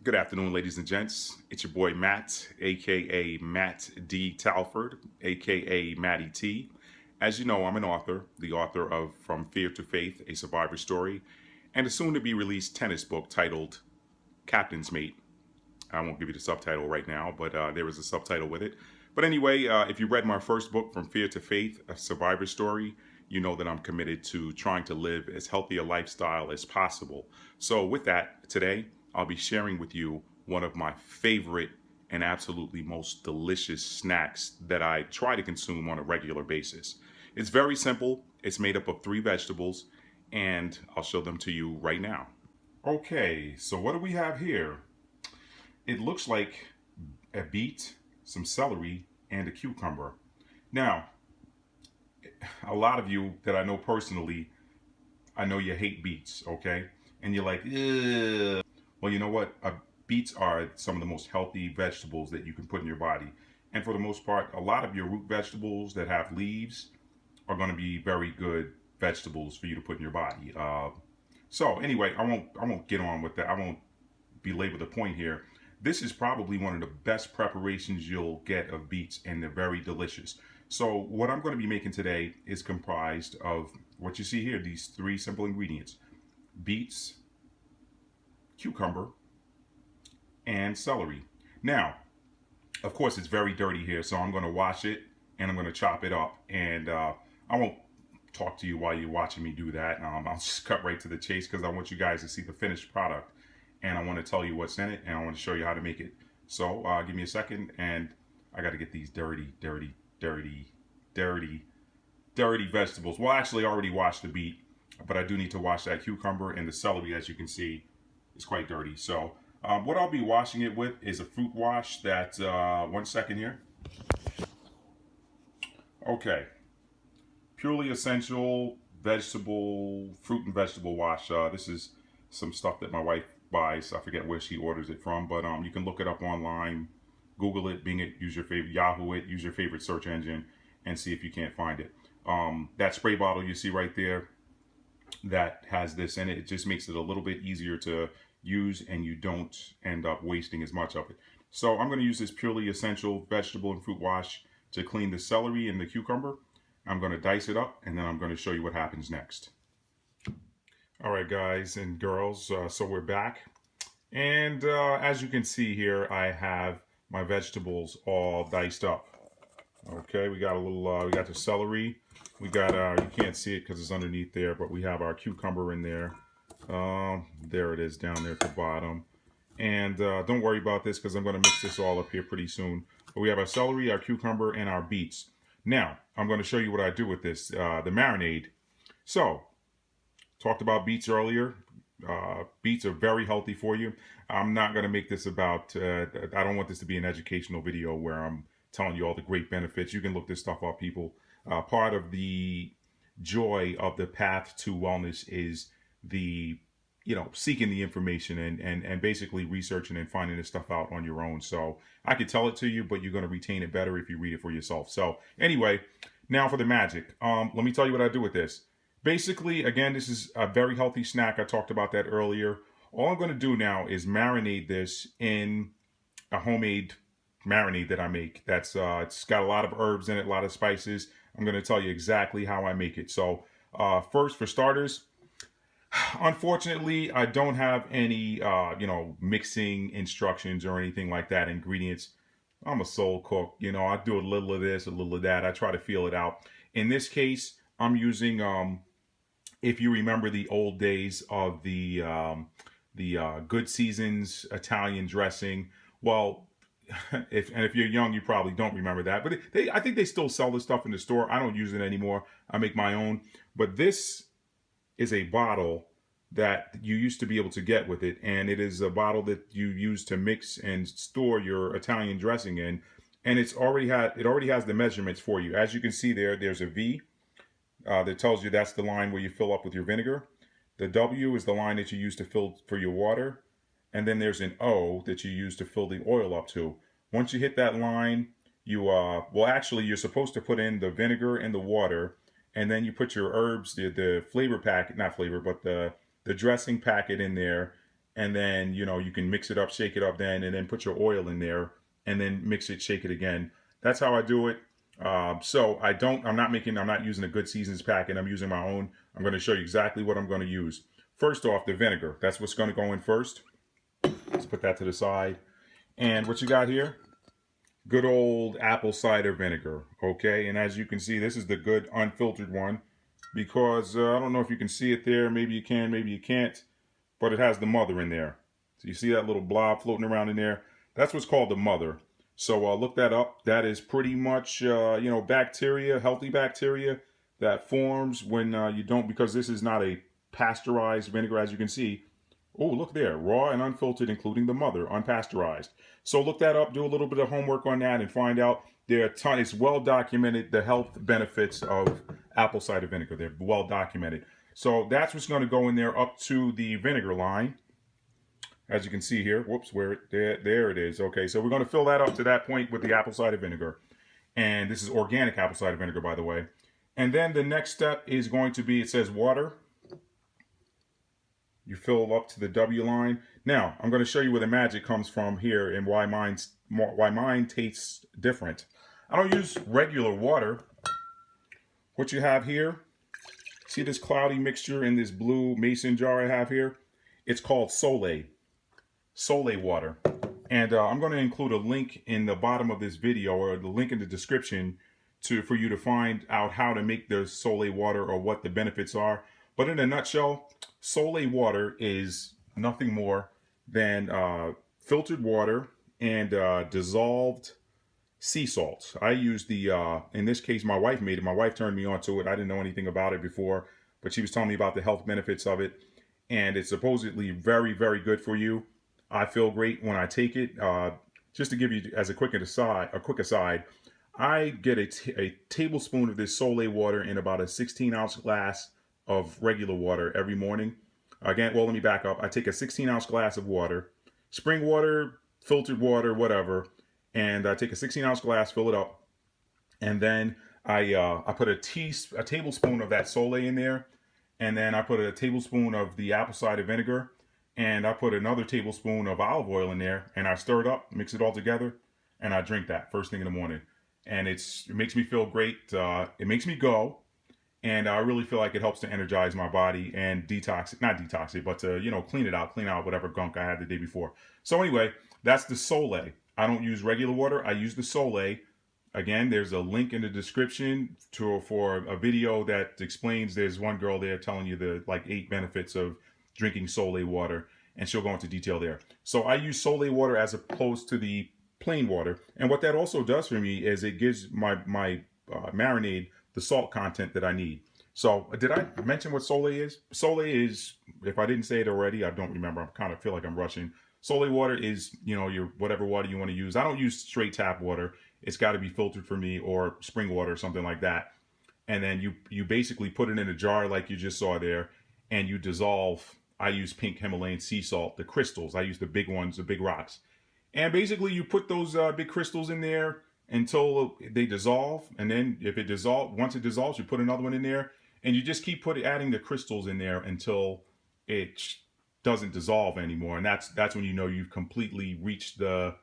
Good afternoon, ladies and gents. It's your boy Matt, aka Matt D. Talford, aka Matty T. As you know, I'm an author, the author of From Fear to Faith, a Survivor Story, and a soon to be released tennis book titled Captain's Mate. I won't give you the subtitle right now, but there is a subtitle with it. But anyway, if you read my first book, From Fear to Faith, a Survivor Story, you know that I'm committed to trying to live as healthy a lifestyle as possible. So with that, today, I'll be sharing with you one of my favorite and absolutely most delicious snacks that I try to consume on a regular basis. It's very simple. It's made up of 3 vegetables, and I'll show them to you right now. Okay, so what do we have here? It looks like a beet, some celery, and a cucumber. Now, a lot of you that I know personally, I know you hate beets, okay? And you're like, ugh. Well, you know what? Beets are some of the most healthy vegetables that you can put in your body. And for the most part, a lot of your root vegetables that have leaves are going to be very good vegetables for you to put in your body. So anyway, I won't get on with that. I won't belabor the point here. This is probably one of the best preparations you'll get of beets, and they're very delicious. So what I'm going to be making today is comprised of what you see here, these 3 simple ingredients: beets, cucumber, and celery. Now, of course, it's very dirty here, so I'm going to wash it and I'm going to chop it up. And I won't talk to you while you're watching me do that. I'll just cut right to the chase because I want you guys to see the finished product, and I want to tell you what's in it, and I want to show you how to make it. So give me a second, and I got to get these dirty vegetables. Well, actually, I already washed the beet, but I do need to wash that cucumber, and the celery, as you can see, is quite dirty. So what I'll be washing it with is a fruit wash that, 1 second here. Okay, purely essential fruit and vegetable wash. This is some stuff that my wife buys. I forget where she orders it from, but you can look it up online, Google it, Bing it, use your favorite, Yahoo it, use your favorite search engine, and see if you can't find it. That spray bottle you see right there, that has this in it. It just makes it a little bit easier to use, and you don't end up wasting as much of it. So I'm going to use this purely essential vegetable and fruit wash to clean the celery and the cucumber. I'm going to dice it up, and then I'm going to show you what happens next. All right, guys and girls, so we're back. And as you can see here, I have my vegetables all diced up. Okay, we got a little, we got the celery. We got our, you can't see it because it's underneath there, but we have our cucumber in there. There it is down there at the bottom. And don't worry about this because I'm going to mix this all up here pretty soon. But we have our celery, our cucumber, and our beets. Now, I'm going to show you what I do with this, the marinade. So, talked about beets earlier. Beets are very healthy for you. I'm not going to make this about, I don't want this to be an educational video where I'm telling you all the great benefits. You can look this stuff up, people. Part of the joy of the path to wellness is the, seeking the information and basically researching and finding this stuff out on your own. So I could tell it to you, but you're going to retain it better if you read it for yourself. So anyway, now for the magic. Let me tell you what I do with this. Basically, again, this is a very healthy snack. I talked about that earlier. All I'm going to do now is marinate this in a homemade marinade that I make. That's it's got a lot of herbs in it, a lot of spices. I'm going to tell you exactly how I make it. So first, for starters, unfortunately, I don't have any mixing instructions or anything like that, ingredients. I'm a soul cook. I do a little of this, a little of that. I try to feel it out. In this case, I'm using if you remember the old days of the Good Seasons Italian dressing. Well, if you're young, you probably don't remember that. But I think they still sell this stuff in the store. I don't use it anymore. I make my own. But this is a bottle that you used to be able to get with it, and it is a bottle that you use to mix and store your Italian dressing in. And it already has the measurements for you. As you can see there's a V. That tells you that's the line where you fill up with your vinegar. The W is the line that you use to fill for your water. And then there's an O that you use to fill the oil up to. Once you hit that line, you're supposed to put in the vinegar and the water, and then you put your herbs, the flavor packet, not flavor, but the dressing packet in there, and then you can mix it up, shake it up, then and then put your oil in there, and then mix it, shake it again. That's how I do it. So I'm not using a good seasons packet. I'm using my own. I'm going to show you exactly what I'm going to use. First off, the vinegar. That's what's going to go in first. Let's put that to the side. And what you got here? Good old apple cider vinegar. Okay, and as you can see, this is the good unfiltered one, because I don't know if you can see it there. Maybe you can, maybe you can't, but it has the mother in there. So you see that little blob floating around in there? That's what's called the mother. So look that up. That is pretty much bacteria, healthy bacteria that forms when you don't, because this is not a pasteurized vinegar, as you can see. Oh, look there, raw and unfiltered, including the mother, unpasteurized. So look that up, do a little bit of homework on that, and find out. There are a ton. It's well documented, the health benefits of apple cider vinegar. They're well documented. So that's what's going to go in there up to the vinegar line. As you can see here, whoops, there it is. Okay, so we're going to fill that up to that point with the apple cider vinegar. And this is organic apple cider vinegar, by the way. And then the next step is going to be, it says water. You fill up to the W line. Now, I'm going to show you where the magic comes from here and why mine tastes different. I don't use regular water. What you have here, see this cloudy mixture in this blue mason jar I have here? It's called Soleil Water. And I'm going to include a link in the bottom of this video, or the link in the description, for you to find out how to make the Soleil Water or what the benefits are. But in a nutshell, Soleil Water is nothing more than filtered water and dissolved sea salt. I use in this case, my wife made it. My wife turned me on to it. I didn't know anything about it before, but she was telling me about the health benefits of it. And it's supposedly very, very good for you. I feel great when I take it. Just to give you as a quick aside, I get a tablespoon of this Soleil Water in about a 16-ounce glass of regular water every morning. Again, well, let me back up. I take a 16-ounce glass of water, spring water, filtered water, whatever, and I take a 16-ounce glass, fill it up, and then I put a tablespoon of that Soleil in there, and then I put a tablespoon of the apple cider vinegar, and I put another tablespoon of olive oil in there, and I stir it up, mix it all together, and I drink that first thing in the morning. And it makes me feel great. It makes me go. And I really feel like it helps to energize my body and not detox it, but to, clean out whatever gunk I had the day before. So anyway, that's the Soleil. I don't use regular water. I use the Soleil. Again, there's a link in the description for a video that explains. There's one girl there telling you the 8 benefits of drinking Soleil water, and she'll go into detail there. So I use Soleil water as opposed to the plain water. And what that also does for me is it gives my marinade the salt content that I need. So did I mention what Soleil is? Soleil is, if I didn't say it already, I don't remember. I kind of feel like I'm rushing. Soleil water is, your whatever water you want to use. I don't use straight tap water. It's got to be filtered for me, or spring water or something like that. And then you basically put it in a jar like you just saw there, and you dissolve. I use pink Himalayan sea salt, the crystals. I use the big ones, the big rocks. And basically you put those big crystals in there until they dissolve, and then once it dissolves, you put another one in there, and you just keep adding the crystals in there until it doesn't dissolve anymore. And that's when you've completely reached the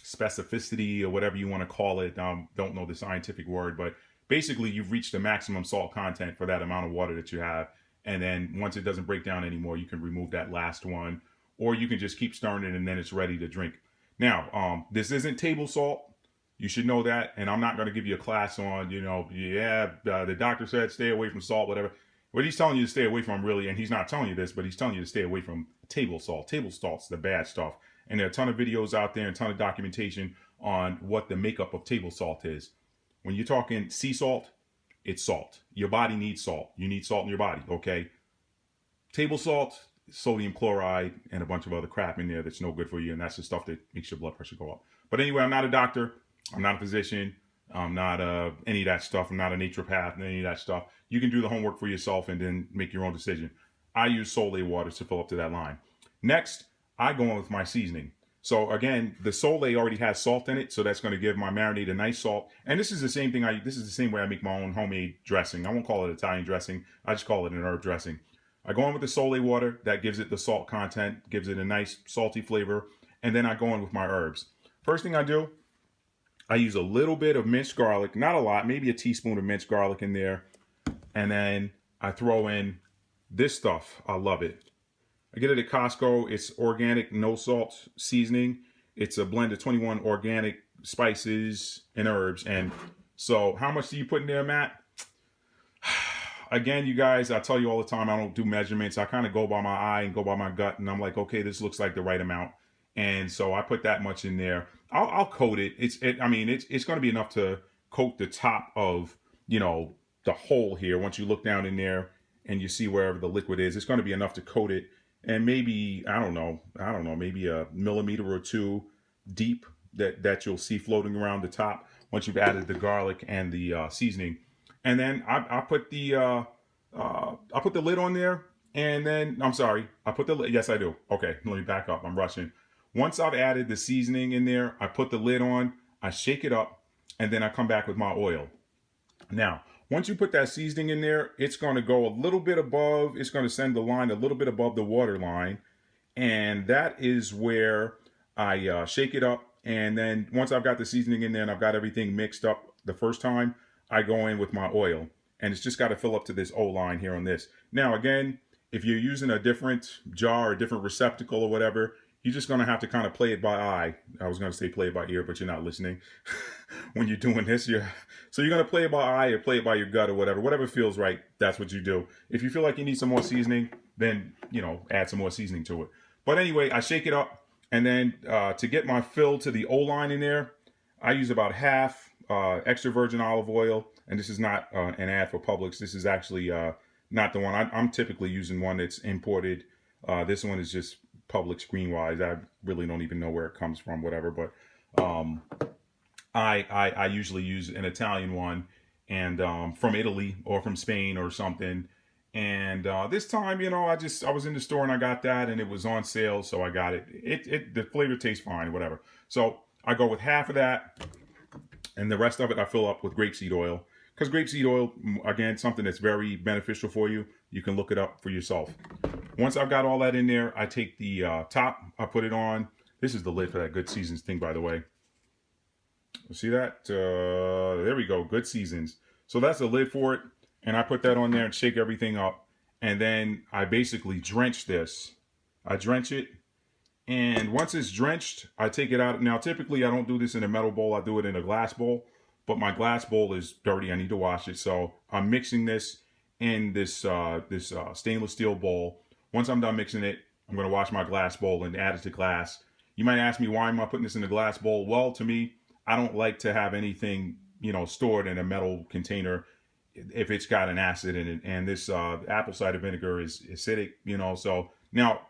specificity, or whatever you want to call it. Don't know the scientific word, but basically you've reached the maximum salt content for that amount of water that you have. And then once it doesn't break down anymore, you can remove that last one, or you can just keep stirring it, and then it's ready to drink. Now, this isn't table salt. You should know that, and I'm not going to give you a class on, the doctor said stay away from salt, whatever. What he's telling you to stay away from, really, and he's not telling you this, but he's telling you to stay away from table salt. Table salt's the bad stuff. And there are a ton of videos out there and a ton of documentation on what the makeup of table salt is. When you're talking sea salt, it's salt. Your body needs salt. You need salt in your body, okay? Table salt, sodium chloride, and a bunch of other crap in there that's no good for you, and that's the stuff that makes your blood pressure go up. But anyway, I'm not a doctor. I'm not a physician. I'm not any of that stuff. I'm not a naturopath, any of that stuff. You can do the homework for yourself and then make your own decision. I use Soleil water to fill up to that line. Next, I go in with my seasoning. So again, the Soleil already has salt in it, so that's going to give my marinade a nice salt. And this is the same thing. This is the same way I make my own homemade dressing. I won't call it Italian dressing. I just call it an herb dressing. I go in with the Soleil Water. That gives it the salt content, gives it a nice salty flavor. And then I go in with my herbs. First thing I do, I use a little bit of minced garlic, not a lot, maybe a teaspoon of minced garlic in there. And then I throw in this stuff. I love it. I get it at Costco. It's organic, no salt seasoning. It's a blend of 21 organic spices and herbs. And so how much do you put in there, Matt? Again, you guys, I tell you all the time, I don't do measurements. I kind of go by my eye and go by my gut. And I'm like, okay, this looks like the right amount. And so I put that much in there. I'll coat it. It's going to be enough to coat the top of, the hole here. Once you look down in there and you see wherever the liquid is, it's going to be enough to coat it. And maybe, I don't know, maybe a millimeter or two deep that you'll see floating around the top once you've added the garlic and the seasoning. And then I put the lid on there. And then, I'm sorry, I put the lid. Yes, I do. Okay, let me back up. I'm rushing. Once I've added the seasoning in there, I put the lid on, I shake it up, and then I come back with my oil. Now, once you put that seasoning in there, it's going to go a little bit above, it's going to send the line a little bit above the water line. And that is where I shake it up. And then once I've got the seasoning in there and I've got everything mixed up the first time, I go in with my oil. And it's just got to fill up to this O line here on this. Now, again, if you're using a different jar or a different receptacle or whatever, you're just going to have to kind of play it by eye. I was going to say play it by ear, but you're not listening when you're doing this. So you're going to play it by eye or play it by your gut or whatever. Whatever feels right, that's what you do. If you feel like you need some more seasoning, then, add some more seasoning to it. But anyway, I shake it up. And then to get my fill to the O line in there, I use about half extra virgin olive oil. And this is not an ad for Publix. This is actually not the one. I'm typically using one that's imported. This one is just Publix Greenwise. I really don't even know where it comes from, whatever. But I usually use an Italian one, and from Italy or from Spain or something. And this time, I was in the store and I got that, and it was on sale, so I got it. The flavor tastes fine, whatever. So I go with half of that, and the rest of it I fill up with grapeseed oil. Because grapeseed oil, again, something that's very beneficial for you. You can look it up for yourself. Once I've got all that in there, I take the top, I put it on. This is the lid for that Good Seasons thing, by the way. See that? There we go, Good Seasons. So that's the lid for it. And I put that on there and shake everything up. And then I basically drench this. I drench it. And once it's drenched, I take it out. Now, typically, I don't do this in a metal bowl. I do it in a glass bowl. But my glass bowl is dirty. I need to wash it. So I'm mixing this in this stainless steel bowl. Once I'm done mixing it, I'm going to wash my glass bowl and add it to glass. You might ask me, why am I putting this in a glass bowl? Well, to me, I don't like to have anything, stored in a metal container if it's got an acid in it. And this apple cider vinegar is acidic, So now,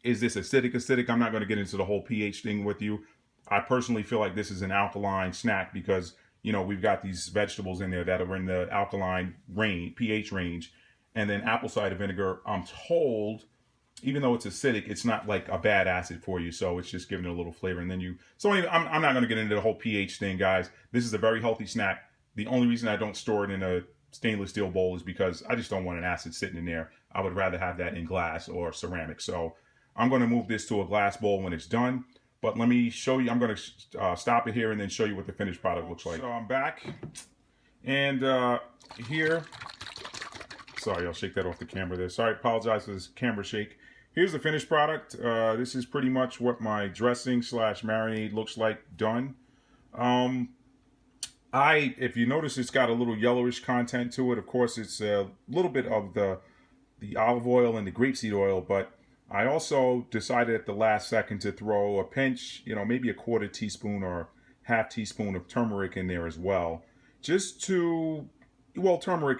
is this acidic? I'm not going to get into the whole pH thing with you. I personally feel like this is an alkaline snack because we've got these vegetables in there that are in the alkaline range, pH range. And then apple cider vinegar, I'm told, even though it's acidic, it's not like a bad acid for you. So it's just giving it a little flavor. And then so anyway, I'm not going to get into the whole pH thing, guys. This is a very healthy snack. The only reason I don't store it in a stainless steel bowl is because I just don't want an acid sitting in there. I would rather have that in glass or ceramic. So I'm going to move this to a glass bowl when it's done. But let me show you, I'm going to stop it here and then show you what the finished product looks like. So I'm back, and here, sorry, I'll shake that off the camera there. Sorry, apologize for this camera shake. Here's the finished product. This is pretty much what my dressing / marinade looks like done. If you notice, it's got a little yellowish content to it. Of course, it's a little bit of the olive oil and the grapeseed oil, but I also decided at the last second to throw a pinch, maybe a quarter teaspoon or half teaspoon of turmeric in there as well. Turmeric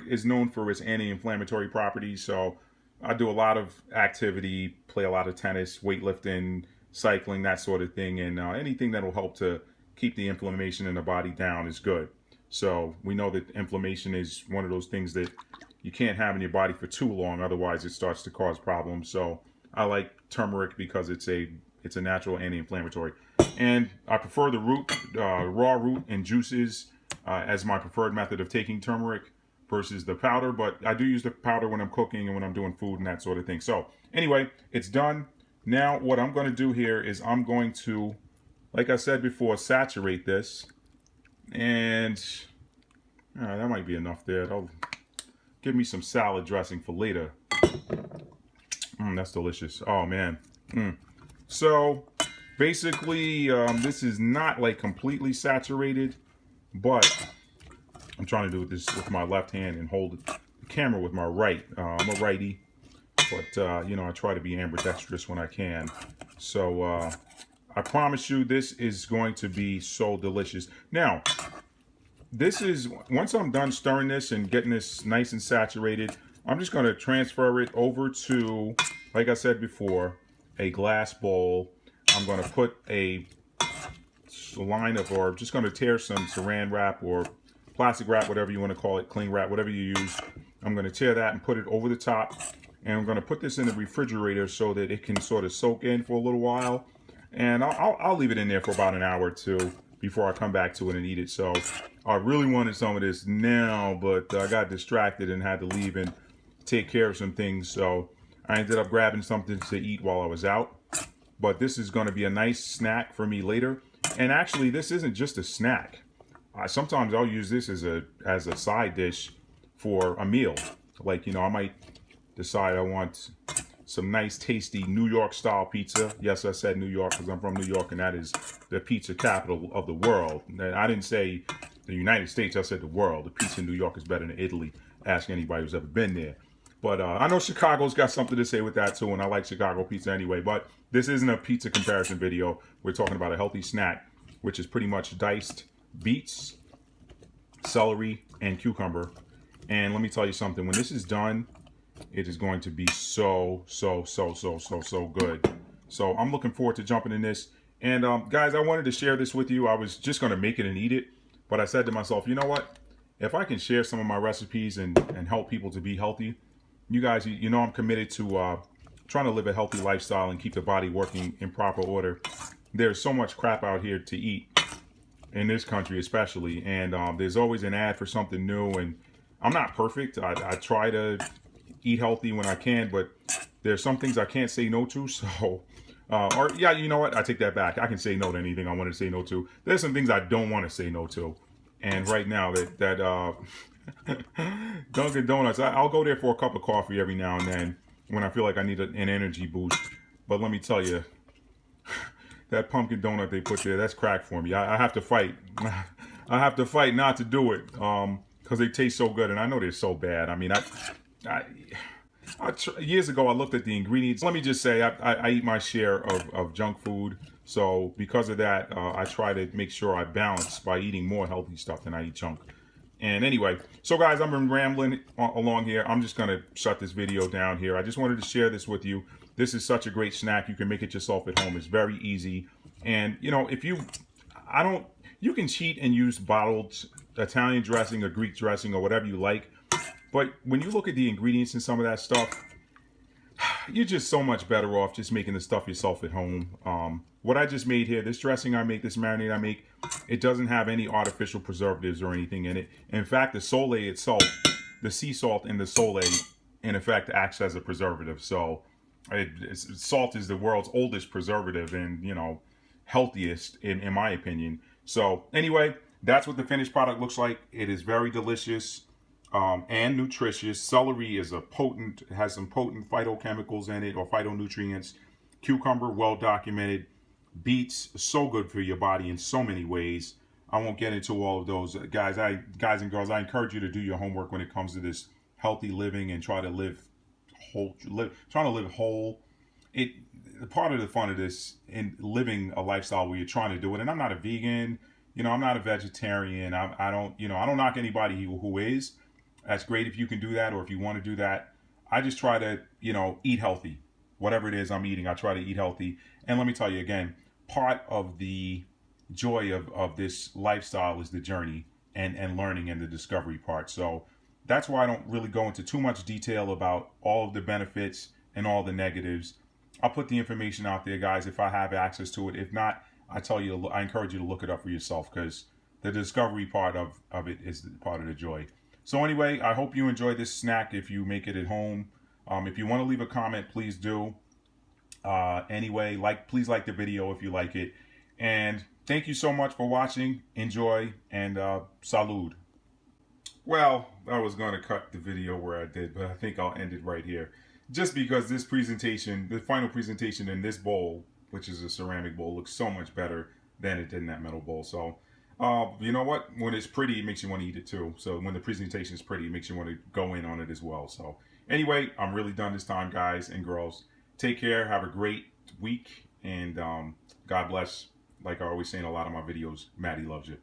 is known for its anti-inflammatory properties. So I do a lot of activity, play a lot of tennis, weightlifting, cycling, that sort of thing. And anything that will help to keep the inflammation in the body down is good. So we know that inflammation is one of those things that you can't have in your body for too long. Otherwise, it starts to cause problems. So I like turmeric because it's a natural anti-inflammatory, and I prefer the root, raw root and juices as my preferred method of taking turmeric. versus the powder, but I do use the powder when I'm cooking and when I'm doing food and that sort of thing. So anyway, it's done. Now what I'm going to do here is I'm going to, like I said before, saturate this. And that might be enough there. That'll give me some salad dressing for later. That's delicious. Oh man. So basically, this is not like completely saturated, but I'm trying to do this with my left hand and hold the camera with my right. I'm a righty, but you know, I try to be ambidextrous when I can. So I promise you, this is going to be so delicious. Now, this is, once I'm done stirring this and getting this nice and saturated, I'm just going to transfer it over to, like I said before, a glass bowl. I'm going to put a line of, or just going to tear some saran wrap or plastic wrap, whatever you want to call it, cling wrap, whatever you use. I'm going to tear that and put it over the top. And I'm going to put this in the refrigerator so that it can sort of soak in for a little while. And I'll leave it in there for about an hour or two before I come back to it and eat it. So I really wanted some of this now, but I got distracted and had to leave and take care of some things. So I ended up grabbing something to eat while I was out. But this is going to be a nice snack for me later. And actually, this isn't just a snack. Sometimes I'll use this as a side dish for a meal. Like, you know, I might decide I want some nice tasty New York style pizza. Yes, I said New York because I'm from New York and that is the pizza capital of the world. And I didn't say the United States, I said the world. The pizza in New York is better than Italy. Ask anybody who's ever been there. But I know Chicago's got something to say with that too, and I like Chicago pizza anyway. But this isn't a pizza comparison video. We're talking about a healthy snack, which is pretty much diced beets, celery, and cucumber. And let me tell you something, when this is done, it is going to be so good. So I'm looking forward to jumping in this. And guys, I wanted to share this with you. I was just going to make it and eat it, but I said to myself, you know what? If I can share some of my recipes and help people to be healthy, you guys, you know I'm committed to trying to live a healthy lifestyle and keep the body working in proper order. There's so much crap out here to eat in this country especially, and there's always an ad for something new, and I'm not perfect. I try to eat healthy when I can, but there's some things I can't say no to. So, or yeah, you know what? I take that back. I can say no to anything I want to say no to. There's some things I don't want to say no to. And right now, that Dunkin' Donuts, I'll go there for a cup of coffee every now and then when I feel like I need an energy boost. But let me tell you, that pumpkin donut they put there, that's crack for me. I have to fight. I have to fight not to do it because they taste so good, and I know they're so bad. I mean, years ago, I looked at the ingredients. Let me just say, I eat my share of junk food. So because of that, I try to make sure I balance by eating more healthy stuff than I eat junk. And anyway, so guys, I've been rambling along here. I'm just going to shut this video down here. I just wanted to share this with you. This is such a great snack. You can make it yourself at home. It's very easy. And, you know, you can cheat and use bottled Italian dressing or Greek dressing or whatever you like. But when you look at the ingredients and some of that stuff, you're just so much better off just making the stuff yourself at home. What I just made here, this dressing I make, this marinade I make, it doesn't have any artificial preservatives or anything in it. In fact, the Soleil itself, the sea salt in the Soleil, in effect, acts as a preservative. So salt is the world's oldest preservative and, you know, healthiest in my opinion. So anyway, that's what the finished product looks like. It is very delicious. And nutritious. Celery is has some potent phytochemicals in it, or phytonutrients. Cucumber, well documented. Beets, so good for your body in so many ways. I won't get into all of those, guys and girls. I encourage you to do your homework when it comes to this healthy living and trying to live whole. Part of the fun of this in living a lifestyle where you're trying to do it. And I'm not a vegan, you know, I'm not a vegetarian. I don't knock anybody who is. That's great if you can do that or if you want to do that. I just try to, you know, eat healthy. Whatever it is I'm eating, I try to eat healthy. And let me tell you again, part of the joy of this lifestyle is the journey and learning and the discovery part. So that's why I don't really go into too much detail about all of the benefits and all the negatives. I'll put the information out there, guys, if I have access to it. If not, I encourage you to look it up for yourself because the discovery part of it is part of the joy. So anyway, I hope you enjoy this snack if you make it at home. If you want to leave a comment, please do. Anyway, please like the video if you like it. And thank you so much for watching. Enjoy and salud. Well, I was going to cut the video where I did, but I think I'll end it right here. Just because this presentation, the final presentation in this bowl, which is a ceramic bowl, looks so much better than it did in that metal bowl. So, you know what? When it's pretty, it makes you want to eat it too. So when the presentation is pretty, it makes you want to go in on it as well. So anyway, I'm really done this time, guys and girls. Take care. Have a great week. And God bless. Like I always say in a lot of my videos, Maddie loves you.